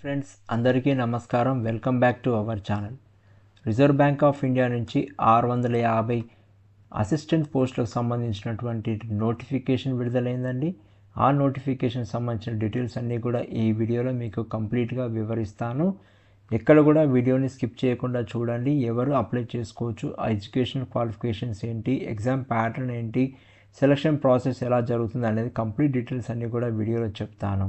Friends అందరికీ నమస్కారం. Welcome back to our channel. Reserve bank of India నుంచి 650 assistant పోస్టులకు సంబంధించినటువంటి నోటిఫికేషన్ విడుదలైందండి. ఆ నోటిఫికేషన్ సంబంధించిన డీటెయిల్స్ అన్నీ కూడా ఈ వీడియోలో మీకు కంప్లీట్గా వివరిస్తాను. ఎక్కడ కూడా వీడియోని స్కిప్ చేయకుండా చూడండి. ఎవరు అప్లై చేసుకోవచ్చు, ఆ ఎడ్యుకేషన్ క్వాలిఫికేషన్స్ ఏంటి, ఎగ్జామ్ ప్యాటర్న్ ఏంటి, సెలక్షన్ ప్రాసెస్ ఎలా జరుగుతుంది అనేది కంప్లీట్ డీటెయిల్స్ అన్నీ కూడా వీడియోలో చెప్తాను.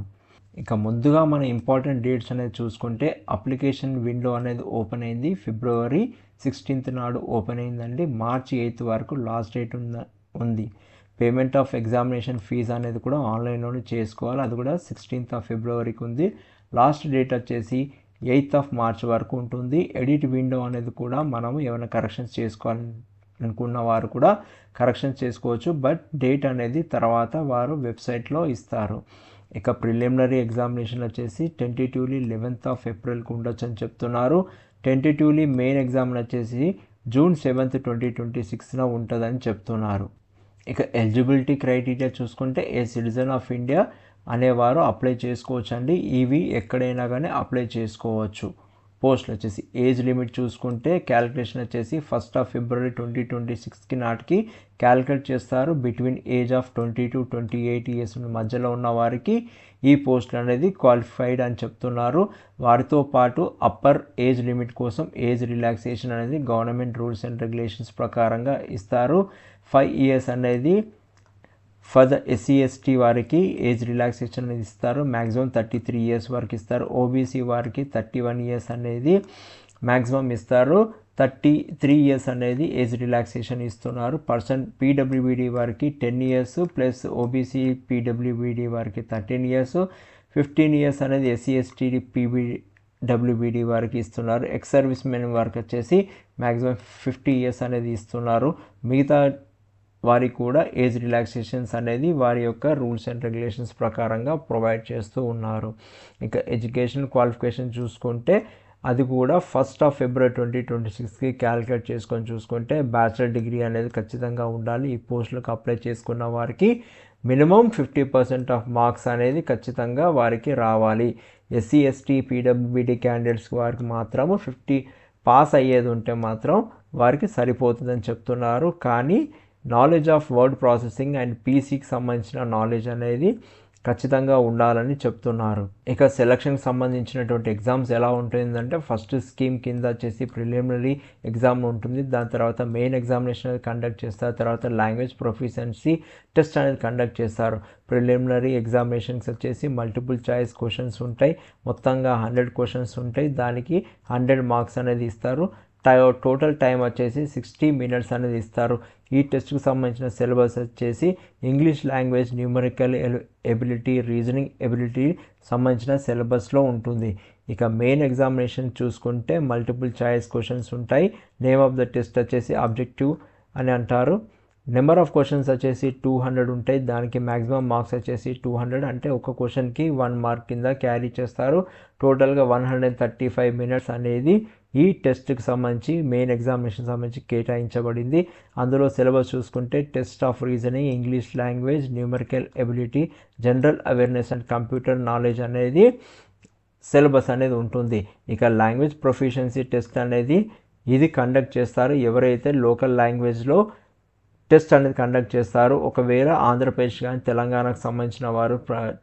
ఇక ముందుగా మన ఇంపార్టెంట్ డేట్స్ అనేది చూసుకుంటే అప్లికేషన్ విండో అనేది ఓపెన్ అయింది. ఫిబ్రవరి 16th నాడు ఓపెన్ అయిందండి. మార్చి 8th వరకు లాస్ట్ డేట్ ఉంది. పేమెంట్ ఆఫ్ ఎగ్జామినేషన్ ఫీజు అనేది కూడా ఆన్లైన్లోనే చేసుకోవాలి. అది కూడా 16th ఫిబ్రవరికి ఉంది. లాస్ట్ డేట్ వచ్చేసి 8th మార్చ్ వరకు ఉంటుంది. ఎడిట్ విండో అనేది కూడా మనము ఏమైనా కరెక్షన్స్ చేసుకోవాలనుకున్న వారు కూడా కరెక్షన్స్ చేసుకోవచ్చు. బట్ డేట్ అనేది తర్వాత వారు వెబ్సైట్లో ఇస్తారు. ఇక ప్రిలిమినరీ ఎగ్జామినేషన్ వచ్చేసి టెంటేటివ్లీ 11th ఏప్రిల్కి ఉండొచ్చు అని చెప్తున్నారు. టెంటేటివ్లీ మెయిన్ ఎగ్జామ్ వచ్చేసి June 7th 2026 ఉంటుందని చెప్తున్నారు. ఇక ఎలిజిబిలిటీ క్రైటీరియా చూసుకుంటే ఏ సిటిజన్ ఆఫ్ ఇండియా అనేవారు అప్లై చేసుకోవచ్చు అండి. ఇవి ఎక్కడైనా కానీ అప్లై చేసుకోవచ్చు. పోస్టులు వచ్చేసి ఏజ్ లిమిట్ చూసుకుంటే క్యాలిక్యులేషన్ వచ్చేసి 1st February 2026 నాటికి క్యాలిక్యులేట్ చేస్తారు. Between age of 20 to 28 years మధ్యలో ఉన్న వారికి ఈ పోస్టులు అనేది క్వాలిఫైడ్ అని చెప్తున్నారు. వారితో పాటు అప్పర్ ఏజ్ లిమిట్ కోసం ఏజ్ రిలాక్సేషన్ అనేది గవర్నమెంట్ రూల్స్ అండ్ రెగ్యులేషన్స్ ప్రకారంగా ఇస్తారు. 5 years అనేది ఫర్ ద SC/ST వారికి ఏజ్ రిలాక్సేషన్ అనేది ఇస్తారు. మ్యాక్సిమం 33 years వరకు ఇస్తారు. ఓబీసీ వారికి 31 years అనేది మ్యాక్సిమం ఇస్తారు. 33 years అనేది ఏజ్ రిలాక్సేషన్ ఇస్తున్నారు. PWBD వారికి 10 years ప్లస్ ఓబీసీ PWBD వారికి 13 years. 15 years అనేది SC/ST PWBD వారికి ఇస్తున్నారు. ఎక్స్ సర్వీస్ మెన్ వారికి వచ్చేసి మ్యాక్సిమం 50 years అనేది ఇస్తున్నారు. మిగతా వారికి కూడా ఏజ్ రిలాక్సేషన్స్ అనేది వారి యొక్క రూల్స్ అండ్ రెగ్యులేషన్స్ ప్రకారంగా ప్రొవైడ్ చేస్తూ ఉన్నారు. ఇక ఎడ్యుకేషన్ క్వాలిఫికేషన్ చూసుకుంటే అది కూడా 1st February 2026కి క్యాలిక్యులేట్ చేసుకొని చూసుకుంటే బ్యాచిలర్ డిగ్రీ అనేది ఖచ్చితంగా ఉండాలి. ఈ పోస్టులకు అప్లై చేసుకున్న వారికి మినిమం 50% ఆఫ్ మార్క్స్ అనేది ఖచ్చితంగా వారికి రావాలి. SC/ST PWBD క్యాండిడేట్స్ వారికి మాత్రము 50 పాస్ అయ్యేది ఉంటే మాత్రం వారికి సరిపోతుందని చెప్తున్నారు. కానీ knowledge of word processing and పీసీకి సంబంధించిన నాలెడ్జ్ అనేది ఖచ్చితంగా ఉండాలని చెప్తున్నారు. ఇక సెలక్షన్కి సంబంధించినటువంటి ఎగ్జామ్స్ ఎలా ఉంటుందంటే ఫస్ట్ స్కీమ్ కింద వచ్చేసి ప్రిలిమినరీ ఎగ్జామ్ ఉంటుంది. దాని తర్వాత మెయిన్ ఎగ్జామినేషన్ అనేది కండక్ట్ చేస్తారు. తర్వాత లాంగ్వేజ్ ప్రొఫిషియన్సీ టెస్ట్ అనేది కండక్ట్ చేస్తారు. ప్రిలిమినరీ ఎగ్జామినేషన్స్ వచ్చేసి మల్టిపుల్ చాయిస్ క్వశ్చన్స్ ఉంటాయి. మొత్తంగా 100 questions ఉంటాయి. దానికి 100 marks అనేది ఇస్తారు. టోటల్ టైం వచ్చేసి 60 minutes అనేది ఇస్తారు. ఈ టెస్ట్కి సంబంధించిన సిలబస్ వచ్చేసి English language, numerical ability, reasoning ability సంబంధించిన సిలబస్లో ఉంటుంది. ఇక మెయిన్ ఎగ్జామినేషన్ చూసుకుంటే మల్టిపుల్ చాయిస్ క్వశ్చన్స్ ఉంటాయి. నేమ్ ఆఫ్ ద టెస్ట్ వచ్చేసి ఆబ్జెక్టివ్ అని అంటారు. నెంబర్ ఆఫ్ క్వశ్చన్స్ వచ్చేసి 200 ఉంటాయి. దానికి మ్యాక్సిమం మార్క్స్ వచ్చేసి 200, అంటే ఒక క్వశ్చన్కి 1 mark కింద క్యారీ చేస్తారు. టోటల్గా 135 minutes అనేది ఈ టెస్ట్కి సంబంధించి మెయిన్ ఎగ్జామినేషన్ సంబంధించి కేటాయించబడింది. అందులో సిలబస్ చూసుకుంటే test of reasoning, English language, numerical ability, general awareness and computer knowledge అనేది సిలబస్ అనేది ఉంటుంది. ఇక లాంగ్వేజ్ ప్రొఫిషియన్సీ టెస్ట్ అనేది ఇది కండక్ట్ చేస్తారు ఎవరైతే లోకల్ లాంగ్వేజ్లో టెస్ట్ అనేది కండక్ట్ చేస్తారు. ఒకవేళ ఆంధ్రప్రదేశ్ కానీ తెలంగాణకు సంబంధించిన వారు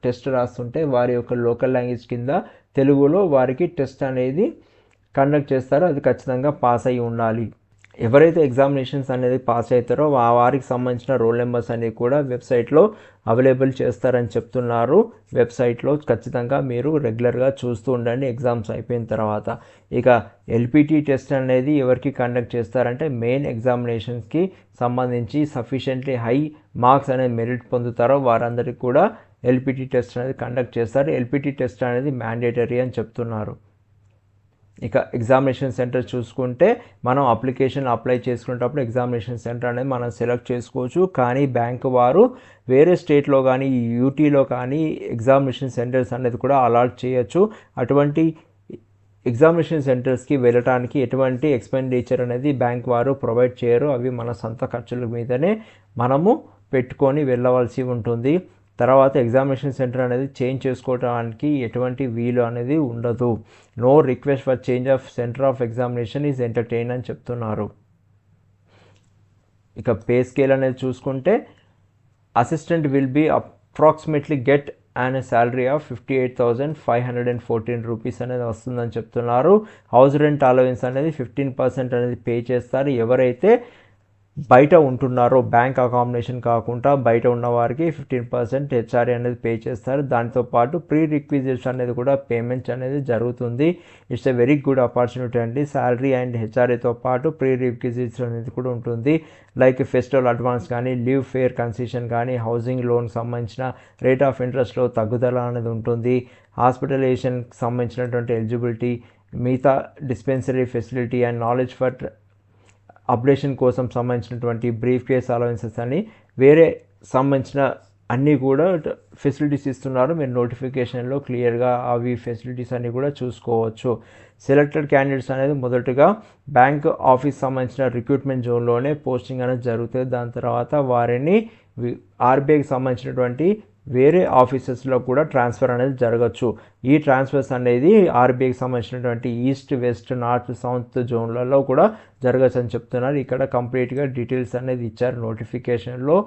టెస్ట్ రాస్తుంటే వారి యొక్క లోకల్ లాంగ్వేజ్ కింద తెలుగులో వారికి టెస్ట్ అనేది కండక్ట్ చేస్తారో అది ఖచ్చితంగా పాస్ అయి ఉండాలి. ఎవరైతే ఎగ్జామినేషన్స్ అనేది పాస్ అవుతారో వారికి సంబంధించిన రోల్ నెంబర్స్ అనేవి కూడా వెబ్సైట్లో అవైలబుల్ చేస్తారని చెప్తున్నారు. వెబ్సైట్లో ఖచ్చితంగా మీరు రెగ్యులర్గా చూస్తూ ఉండండి ఎగ్జామ్స్ అయిపోయిన తర్వాత. ఇక LPT టెస్ట్ అనేది ఎవరికి కండక్ట్ చేస్తారంటే మెయిన్ ఎగ్జామినేషన్స్కి సంబంధించి సఫిషియెంట్లీ హై మార్క్స్ అనేది మెరిట్ పొందుతారో వారందరికీ కూడా LPT టెస్ట్ అనేది కండక్ట్ చేస్తారు. LPT టెస్ట్ అనేది మ్యాండేటరీ అని చెప్తున్నారు. ఇక ఎగ్జామినేషన్ సెంటర్ చూసుకుంటే మనం అప్లికేషన్ అప్లై చేసుకునేటప్పుడు ఎగ్జామినేషన్ సెంటర్ అనేది మనం సెలెక్ట్ చేసుకోవచ్చు. కానీ బ్యాంకు వారు వేరే స్టేట్లో కానీ యూటీలో కానీ ఎగ్జామినేషన్ సెంటర్స్ అనేది కూడా అలాట్ చేయొచ్చు. అటువంటి ఎగ్జామినేషన్ సెంటర్స్కి వెళ్ళటానికి ఎటువంటి ఎక్స్పెండిచర్ అనేది బ్యాంక్ వారు ప్రొవైడ్ చేయరు. అవి మన సొంత ఖర్చుల మీదనే మనము పెట్టుకొని వెళ్ళవలసి ఉంటుంది. తర్వాత ఎగ్జామినేషన్ సెంటర్ అనేది చేంజ్ చేసుకోవడానికి ఎటువంటి వీలు అనేది ఉండదు. No request for change of centre of examination is entertain అని చెప్తున్నారు. ఇక పే స్కేల్ అనేది చూసుకుంటే assistant will be approximately get and salary of 58,514 rupees అనేది వస్తుందని చెప్తున్నారు. హౌస్ రెంట్ అలవెన్స్ అనేది 15% అనేది పే చేస్తారు. ఎవరైతే బయట ఉంటున్నారో బ్యాంక్ అకామిడేషన్ కాకుండా బయట ఉన్న వారికి 15% హెచ్ఆర్ఏ అనేది పే చేస్తారు. దాంతోపాటు ప్రీ రిక్విజిట్స్ అనేది కూడా పేమెంట్స్ అనేది జరుగుతుంది. It's a very good opportunity అండి. శాలరీ అండ్ హెచ్ఆర్ఏతో పాటు ప్రీ రిక్విజిట్స్ అనేది కూడా ఉంటుంది. లైక్ ఫెస్టివల్ అడ్వాన్స్ కానీ, లీవ్ ఫేర్ కన్సెషన్ కానీ, హౌసింగ్ లోన్కి సంబంధించిన రేట్ ఆఫ్ ఇంట్రెస్ట్లో తగ్గుదల అనేది ఉంటుంది. హాస్పిటలైజేషన్కి సంబంధించినటువంటి ఎలిజిబిలిటీ, మిగతా dispensary facility and knowledge for updation కోసం సంబంధించినటువంటి బ్రీఫ్ కేస్ అలవెన్సెస్ అని వేరే సంబంధించిన అన్నీ కూడా ఫెసిలిటీస్ ఇస్తున్నారు. మీరు నోటిఫికేషన్లో క్లియర్గా అవి ఫెసిలిటీస్ అన్నీ కూడా చూసుకోవచ్చు. సెలెక్టెడ్ క్యాండిడేట్స్ అనేది మొదటగా బ్యాంక్ ఆఫీస్ సంబంధించిన రిక్రూట్మెంట్ జోన్లోనే పోస్టింగ్ అనేది జరుగుతుంది. దాని తర్వాత వారిని ఆర్బీఐకి సంబంధించినటువంటి వేరే ఆఫీసెస్లో కూడా ట్రాన్స్ఫర్ అనేది జరగచ్చు. ఈ ట్రాన్స్ఫర్స్ అనేది ఆర్బీఐకి సంబంధించినటువంటి ఈస్ట్, వెస్ట్, నార్త్, సౌత్ జోన్లలో కూడా జరగచ్చు అని చెప్తున్నారు. ఇక్కడ కంప్లీట్గా డీటెయిల్స్ అనేది ఇచ్చారు నోటిఫికేషన్లో,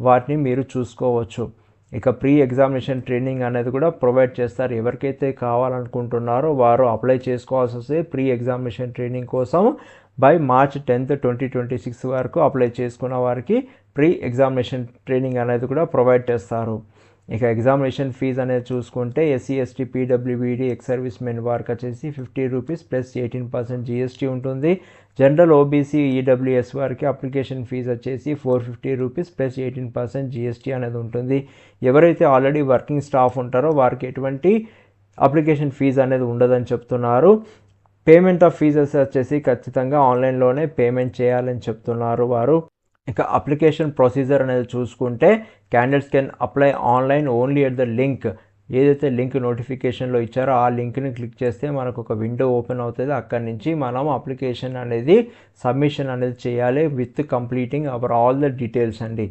వాటిని మీరు చూసుకోవచ్చు. ఇక ప్రీ ఎగ్జామినేషన్ ట్రైనింగ్ అనేది కూడా ప్రొవైడ్ చేస్తారు. ఎవరికైతే కావాలనుకుంటున్నారో వారు అప్లై చేసుకోవాల్సి వస్తే ప్రీ ఎగ్జామినేషన్ ట్రైనింగ్ కోసం బై March 10, 2026 వరకు అప్లై చేసుకున్న వారికి ప్రీ ఎగ్జామినేషన్ ట్రైనింగ్ అనేది కూడా ప్రొవైడ్ చేస్తారు. ఇక ఎగ్జామినేషన్ ఫీజు అనేది చూసుకుంటే SC, ST, PWBD, ex service men వారికి వచ్చేసి 50 రూపీస్ ప్లస్ 18% GST ఉంటుంది. జనరల్ OBC, EWS వారికి అప్లికేషన్ ఫీజు వచ్చేసి 450 రూపీస్ ప్లస్ 18% GST అనేది ఉంటుంది. ఎవరైతే ఆల్రెడీ వర్కింగ్ స్టాఫ్ ఉంటారో వారికి ఎటువంటి అప్లికేషన్ ఫీజు అనేది ఉండదని చెప్తున్నారు. పేమెంట్ ఆఫ్ ఫీజెస్ వచ్చేసి ఖచ్చితంగా ఆన్లైన్లోనే పేమెంట్ చేయాలని చెప్తున్నారు వారు. ఇక అప్లికేషన్ ప్రొసీజర్ అనేది చూసుకుంటే candidates can apply online only at the link. ఏదైతే లింక్ నోటిఫికేషన్లో ఇచ్చారో ఆ లింక్ని క్లిక్ చేస్తే మనకు ఒక విండో ఓపెన్ అవుతుంది. అక్కడి నుంచి మనం అప్లికేషన్ అనేది సబ్మిషన్ అనేది చేయాలి with completing our all the details అండి.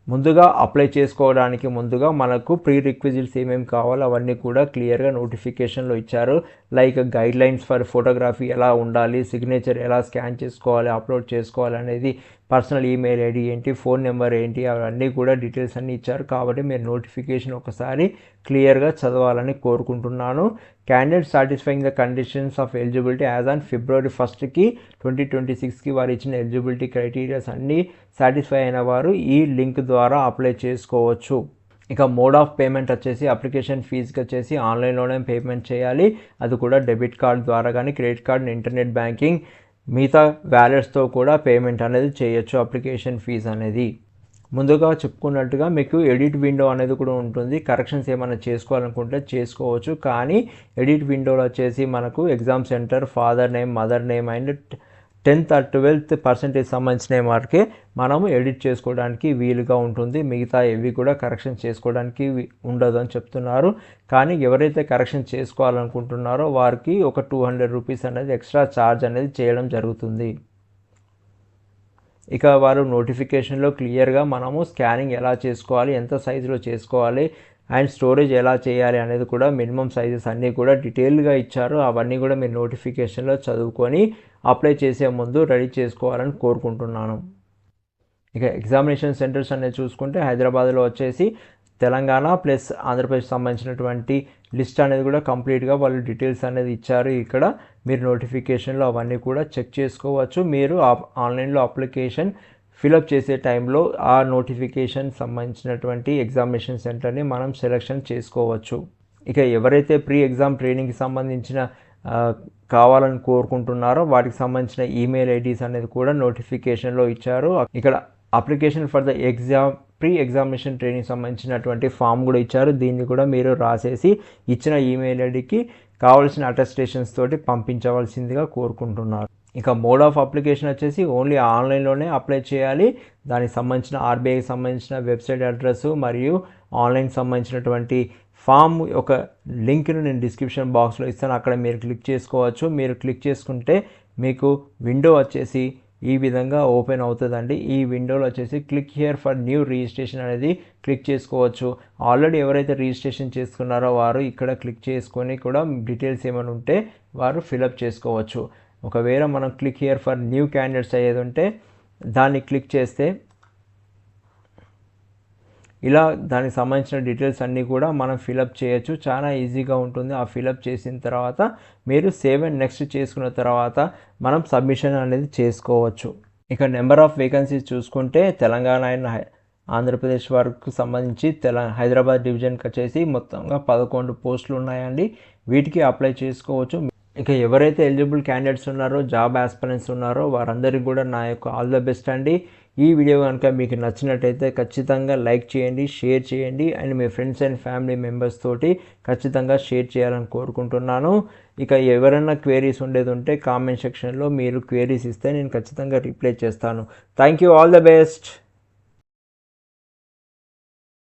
ముందుగా అప్లై చేసుకోవడానికి ముందుగా మనకు ప్రీ రిక్విజిట్స్ ఏమేమి కావాలో అవన్నీ కూడా క్లియర్గా నోటిఫికేషన్లో ఇచ్చారు. Like guide lines for photography ఎలా ఉండాలి, సిగ్నేచర్ ఎలా స్కాన్ చేసుకోవాలి, అప్లోడ్ చేసుకోవాలి అనేది, పర్సనల్ ఈమెయిల్ ఐడి ఏంటి, ఫోన్ నెంబర్ ఏంటి, అవన్నీ కూడా డీటెయిల్స్ అన్నీ ఇచ్చారు. కాబట్టి మీరు నోటిఫికేషన్ ఒకసారి క్లియర్గా చదవాలని కోరుకుంటున్నాను. Candidate satisfying the conditions of eligibility as on February 1కి 2026కి వారు ఇచ్చిన ఎలిజిబిలిటీ క్రైటీరియాస్ అన్నీ సాటిస్ఫై అయిన వారు ఈ లింక్ ద్వారా అప్లై చేసుకోవచ్చు. ఇక మోడ్ ఆఫ్ పేమెంట్ వచ్చేసి అప్లికేషన్ ఫీజుకి వచ్చేసి ఆన్లైన్లోనే పేమెంట్ చేయాలి. అది కూడా డెబిట్ కార్డ్ ద్వారా కానీ, క్రెడిట్ కార్డ్, ఇంటర్నెట్ బ్యాంకింగ్, మిగతా వ్యాలెట్స్తో కూడా పేమెంట్ అనేది చేయొచ్చు అప్లికేషన్ ఫీజు అనేది. ముందుగా చెప్పుకున్నట్టుగా మీకు ఎడిట్ విండో అనేది కూడా ఉంటుంది. కరెక్షన్స్ ఏమైనా చేసుకోవాలనుకుంటే చేసుకోవచ్చు. కానీ ఎడిట్ విండోలో వచ్చేసి మనకు exam centre, father name, mother name and 10th or 12th% సంబంధించిన వారికి మనము ఎడిట్ చేసుకోవడానికి వీలుగా ఉంటుంది. మిగతా ఏవి కూడా కరెక్షన్ చేసుకోవడానికి ఉండదు అని చెప్తున్నారు. కానీ ఎవరైతే కరెక్షన్ చేసుకోవాలనుకుంటున్నారో వారికి ఒక 200 రూపీస్ అనేది ఎక్స్ట్రా ఛార్జ్ అనేది చేయడం జరుగుతుంది. ఇక వారు నోటిఫికేషన్లో క్లియర్గా మనము స్కానింగ్ ఎలా చేసుకోవాలి, ఎంత సైజులో చేసుకోవాలి అండ్ స్టోరేజ్ ఎలా చేయాలి అనేది కూడా మినిమం సైజెస్ అన్నీ కూడా డీటెయిల్గా ఇచ్చారు. అవన్నీ కూడా మీరు నోటిఫికేషన్లో చదువుకొని అప్లై చేసే ముందు రెడీ చేసుకోవాలని కోరుకుంటున్నాను. ఇక ఎగ్జామినేషన్ సెంటర్స్ అనేది చూసుకుంటే హైదరాబాద్లో వచ్చేసి తెలంగాణ ప్లస్ ఆంధ్రప్రదేశ్ సంబంధించినటువంటి లిస్ట్ అనేది కూడా కంప్లీట్గా వాళ్ళు డీటెయిల్స్ అనేది ఇచ్చారు. ఇక్కడ మీరు నోటిఫికేషన్లో అవన్నీ కూడా చెక్ చేసుకోవచ్చు. మీరు ఆన్లైన్లో అప్లికేషన్ ఫిలప్ చేసే టైంలో ఆ నోటిఫికేషన్ సంబంధించినటువంటి ఎగ్జామినేషన్ సెంటర్ని మనం సెలెక్షన్ చేసుకోవచ్చు. ఇక ఎవరైతే ప్రీ ఎగ్జామ్ ట్రైనింగ్కి సంబంధించిన కావాలని కోరుకుంటున్నారో వాటికి సంబంధించిన ఈమెయిల్ ఐడీస్ అనేది కూడా నోటిఫికేషన్లో ఇచ్చారు. ఇక్కడ application for the pre examination training సంబంధించినటువంటి ఫామ్ కూడా ఇచ్చారు. దీన్ని కూడా మీరు రాసేసి ఇచ్చిన ఈమెయిల్ ఐడికి కావాల్సిన అటెస్టేషన్స్ తోటి పంపించవలసిందిగా కోరుకుంటున్నారు. ఇక మోడ్ ఆఫ్ అప్లికేషన్ వచ్చేసి ఓన్లీ ఆన్లైన్లోనే అప్లై చేయాలి. దానికి సంబంధించిన ఆర్బీఐకి సంబంధించిన వెబ్సైట్ అడ్రస్ మరియు ఆన్లైన్ సంబంధించినటువంటి ఫామ్ ఒక లింక్ను నేను డిస్క్రిప్షన్ బాక్స్లో ఇస్తాను. అక్కడ మీరు క్లిక్ చేసుకోవచ్చు. మీరు క్లిక్ చేసుకుంటే మీకు విండో వచ్చేసి ఈ విధంగా ఓపెన్ అవుతుందండి. ఈ విండోలో వచ్చేసి click here for new registration అనేది క్లిక్ చేసుకోవచ్చు. ఆల్రెడీ ఎవరైతే రిజిస్ట్రేషన్ చేసుకున్నారో వారు ఇక్కడ క్లిక్ చేసుకొని కూడా డీటెయిల్స్ ఏమైనా ఉంటే వారు ఫిలప్ చేసుకోవచ్చు. ఒకవేళ మనం click here for new candidates అయ్యేది ఉంటే దాన్ని క్లిక్ చేస్తే ఇలా దానికి సంబంధించిన డీటెయిల్స్ అన్నీ కూడా మనం ఫిలప్ చేయొచ్చు. చాలా ఈజీగా ఉంటుంది. ఆ ఫిలప్ చేసిన తర్వాత మీరు సేవ్ అండ్ నెక్స్ట్ చేసుకున్న తర్వాత మనం సబ్మిషన్ అనేది చేసుకోవచ్చు. ఇక నెంబర్ ఆఫ్ వేకెన్సీస్ చూసుకుంటే తెలంగాణ అండ్ ఆంధ్రప్రదేశ్ వరకు సంబంధించి హైదరాబాద్ డివిజన్కి వచ్చేసి మొత్తంగా 11 పోస్టులు ఉన్నాయండి. వీటికి అప్లై చేసుకోవచ్చు. ఇక ఎవరైతే ఎలిజిబుల్ క్యాండిడేట్స్ ఉన్నారో, జాబ్ ఆస్పిరెంట్స్ ఉన్నారో వారందరికీ కూడా నా యొక్క ఆల్ ద బెస్ట్ అండి. ఈ వీడియో కనుక మీకు నచ్చినట్టయితే ఖచ్చితంగా లైక్ చేయండి, షేర్ చేయండి and me friends and family members తోటి ఖచ్చితంగా షేర్ చేయాలని కోరుకుంటున్నాను. ఇక ఎవరైనా క్వేరీస్ ఉండేది ఉంటే కామెంట్ సెక్షన్లో మీరు క్వేరీస్ ఇస్తే నేను ఖచ్చితంగా రిప్లై చేస్తాను. Thank you, all the best.